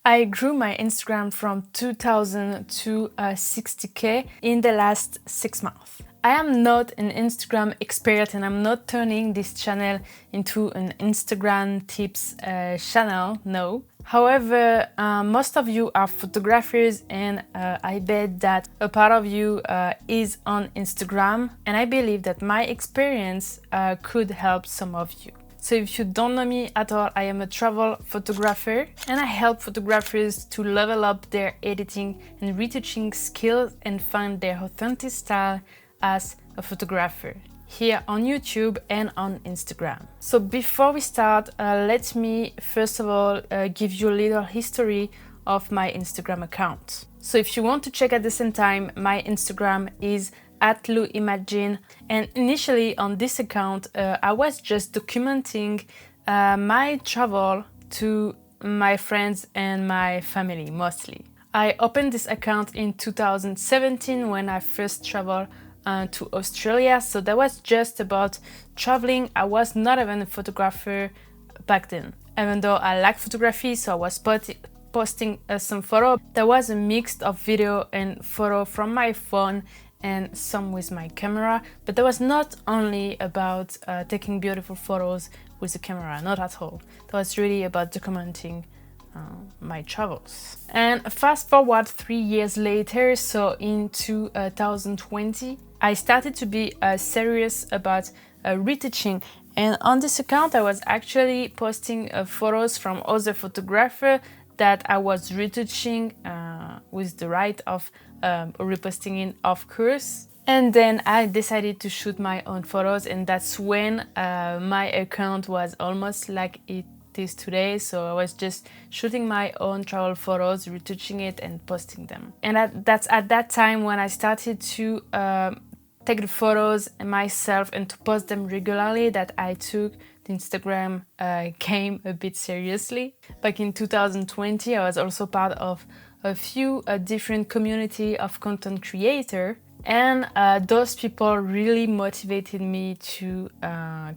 I grew my Instagram from 2,000 to 60K in the last 6 months. I am not an Instagram expert and I'm not turning this channel into an Instagram tips channel, no. However, most of you are photographers and I bet that a part of you is on Instagram, and I believe that my experience could help some of you. So if you don't know me at all, I am a travel photographer and I help photographers to level up their editing and retouching skills and find their authentic style as a photographer here on YouTube and on Instagram. So before we start, let me first of all give you a little history of my Instagram account. So if you want to check at the same time, my Instagram is @imag'in, and initially on this account I was just documenting my travel to my friends and my family mostly. I opened this account in 2017 when I first traveled to Australia, so that was just about traveling. I was not even a photographer back then, even though I like photography, so I was posting some photo. There was a mix of video and photo from my phone and some with my camera, but that was not only about taking beautiful photos with the camera, not at all. That was really about documenting my travels. And fast forward 3 years later, so in 2020, I started to be serious about retouching, and on this account I was actually posting photos from other photographers that I was retouching with the right of reposting it, of course. And then I decided to shoot my own photos, and that's when my account was almost like it is today. So I was just shooting my own travel photos, retouching it and posting them. And that's at that time when I started to take the photos myself and to post them regularly that I took the Instagram game a bit seriously. Back in 2020, I was also part of a few different community of content creator, and those people really motivated me to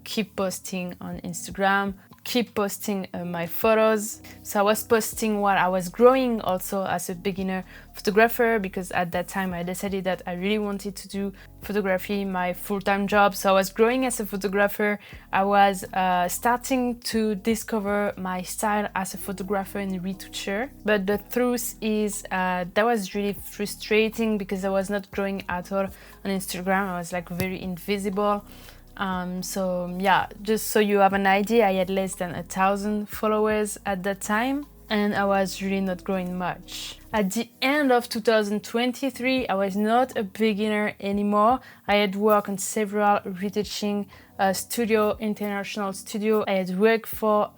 keep posting on Instagram, keep posting my photos. So I was posting while I was growing also as a beginner photographer, because at that time I decided that I really wanted to do photography my full-time job. So I was growing as a photographer. I was starting to discover my style as a photographer and retoucher. But the truth is that was really frustrating because I was not growing at all on Instagram. I was like very invisible. So yeah, just so you have an idea, I had less than 1,000 followers at that time, and I was really not growing much. At the end of 2023, I was not a beginner anymore. I had worked on several retouching international studio. I had worked for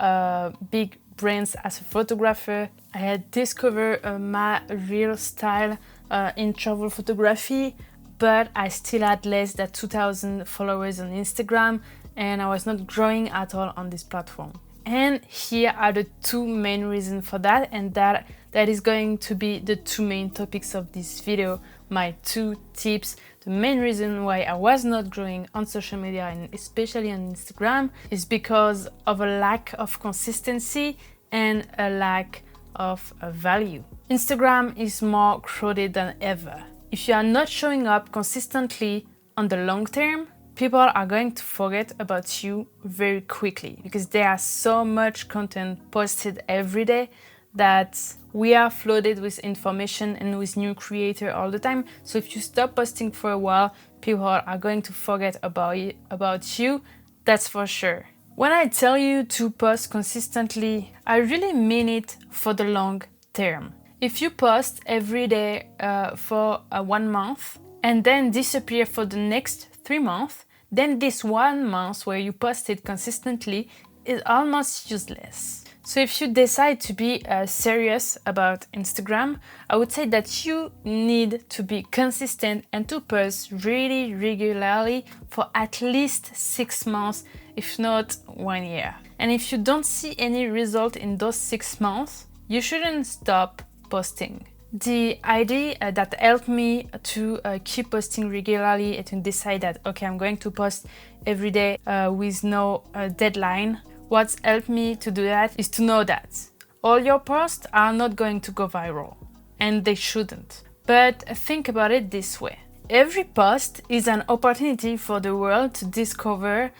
big brands as a photographer. I had discovered my real style in travel photography, but I still had less than 2,000 followers on Instagram, and I was not growing at all on this platform. And here are the two main reasons for that, and that is going to be the two main topics of this video, my 2 tips. The main reason why I was not growing on social media, and especially on Instagram, is because of a lack of consistency and a lack of value. Instagram is more crowded than ever. If you are not showing up consistently on the long term, people are going to forget about you very quickly, because there are so much content posted every day that we are flooded with information and with new creators all the time. So if you stop posting for a while, people are going to forget about you, that's for sure. When I tell you to post consistently, I really mean it for the long term. If you post every day for 1 month and then disappear for the next 3 months, then this 1 month where you posted consistently is almost useless. So if you decide to be serious about Instagram, I would say that you need to be consistent and to post really regularly for at least 6 months, if not 1 year. And if you don't see any result in those 6 months, you shouldn't stop posting. The idea that helped me to keep posting regularly and to decide that, okay, I'm going to post every day with no deadline. What's helped me to do that is to know that All your posts are not going to go viral, and they shouldn't. But think about it this way. Every post is an opportunity for the world to discover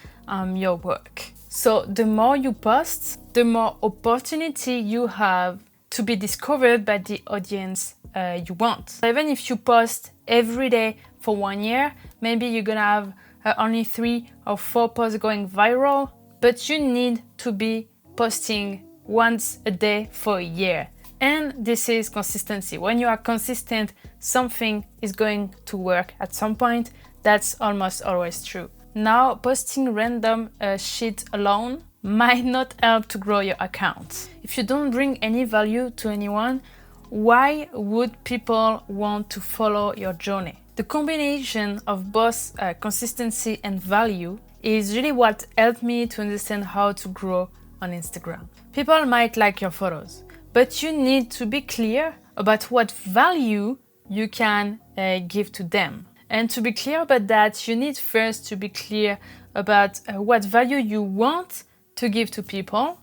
your work. So the more you post, the more opportunity you have to be discovered by the audience you want. So even if you post every day for 1 year, maybe you're gonna have only 3 or 4 posts going viral, but you need to be posting once a day for a year. And this is consistency. When you are consistent, something is going to work at some point. That's almost always true. Now, posting random shit alone might not help to grow your account. If you don't bring any value to anyone, why would people want to follow your journey? The combination of both consistency and value is really what helped me to understand how to grow on Instagram. People might like your photos, but you need to be clear about what value you can give to them. And to be clear about that, you need first to be clear about what value you want to give to people.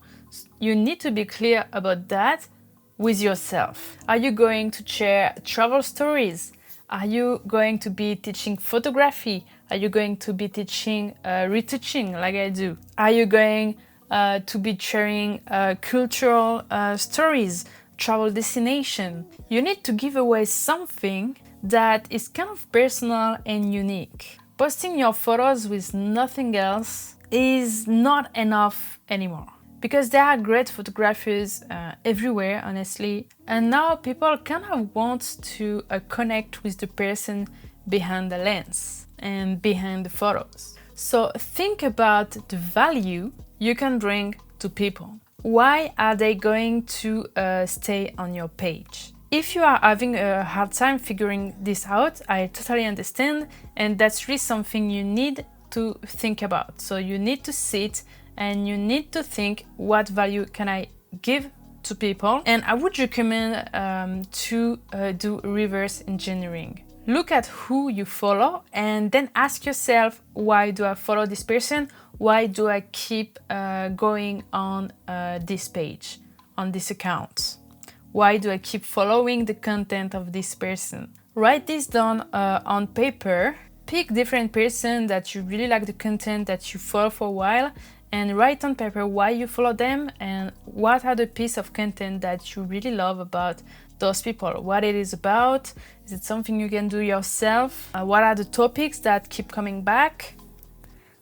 You need to be clear about that with yourself. Are you going to share travel stories? Are you going to be teaching photography? Are you going to be teaching retouching like I do? Are you going to be sharing cultural stories, travel destination? You need to give away something that is kind of personal and unique. Posting your photos with nothing else is not enough anymore, because there are great photographers everywhere, honestly. And now people kind of want to connect with the person behind the lens and behind the photos. So think about the value you can bring to people. Why are they going to stay on your page? If you are having a hard time figuring this out, I totally understand, and that's really something you need to think about. So you need to sit and you need to think, what value can I give to people? And I would recommend to do reverse engineering. Look at who you follow and then ask yourself, why do I follow this person? Why do I keep going on this page, on this account? Why do I keep following the content of this person? Write this down on paper. Pick different person that you really like the content that you follow for a while, and write on paper why you follow them and what are the piece of content that you really love about those people. What it is about. Is it something you can do yourself? What are the topics that keep coming back?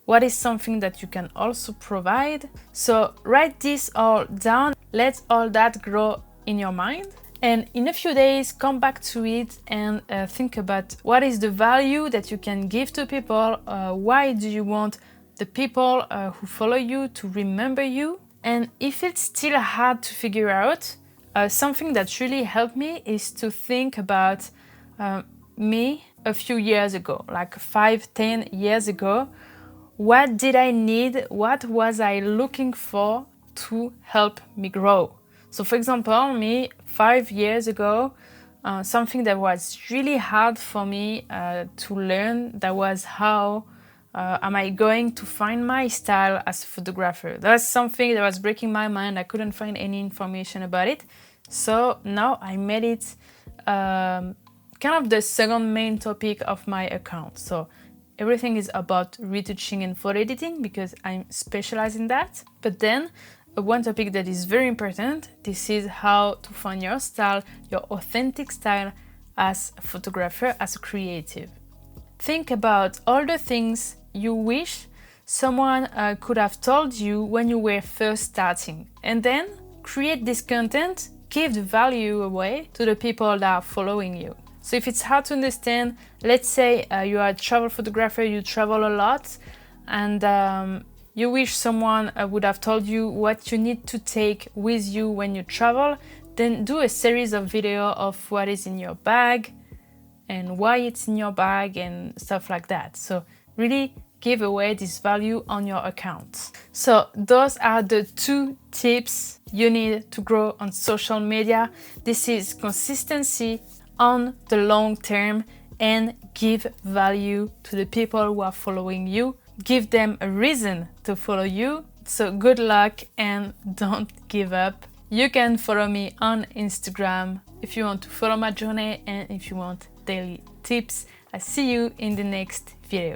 What is something that you can also provide? So write this all down. Let all that grow in your mind, and in a few days come back to it and think about what is the value that you can give to people. Why do you want the people who follow you to remember you? And if it's still hard to figure out, something that really helped me is to think about me a few years ago, like 5-10 years ago. What did I need? What was I looking for to help me grow? So for example, me 5 years ago, something that was really hard for me to learn, that was how am I going to find my style as a photographer. That's something that was breaking my mind. I couldn't find any information about it. So now I made it kind of the second main topic of my account. So everything is about retouching and photo editing because I'm specialized in that. But then one topic that is very important, this is how to find your style, your authentic style as a photographer, as a creative. Think about all the things you wish someone could have told you when you were first starting, and then create this content, give the value away to the people that are following you. So if it's hard to understand, let's say you are a travel photographer, you travel a lot, and you wish someone would have told you what you need to take with you when you travel, then do a series of videos of what is in your bag and why it's in your bag and stuff like that. So really give away this value on your account. So those are the 2 tips you need to grow on social media. This is consistency on the long term and give value to the people who are following you. Give them a reason to follow you. So good luck and don't give up. You can follow me on Instagram if you want to follow my journey and if you want daily tips. I see you in the next video.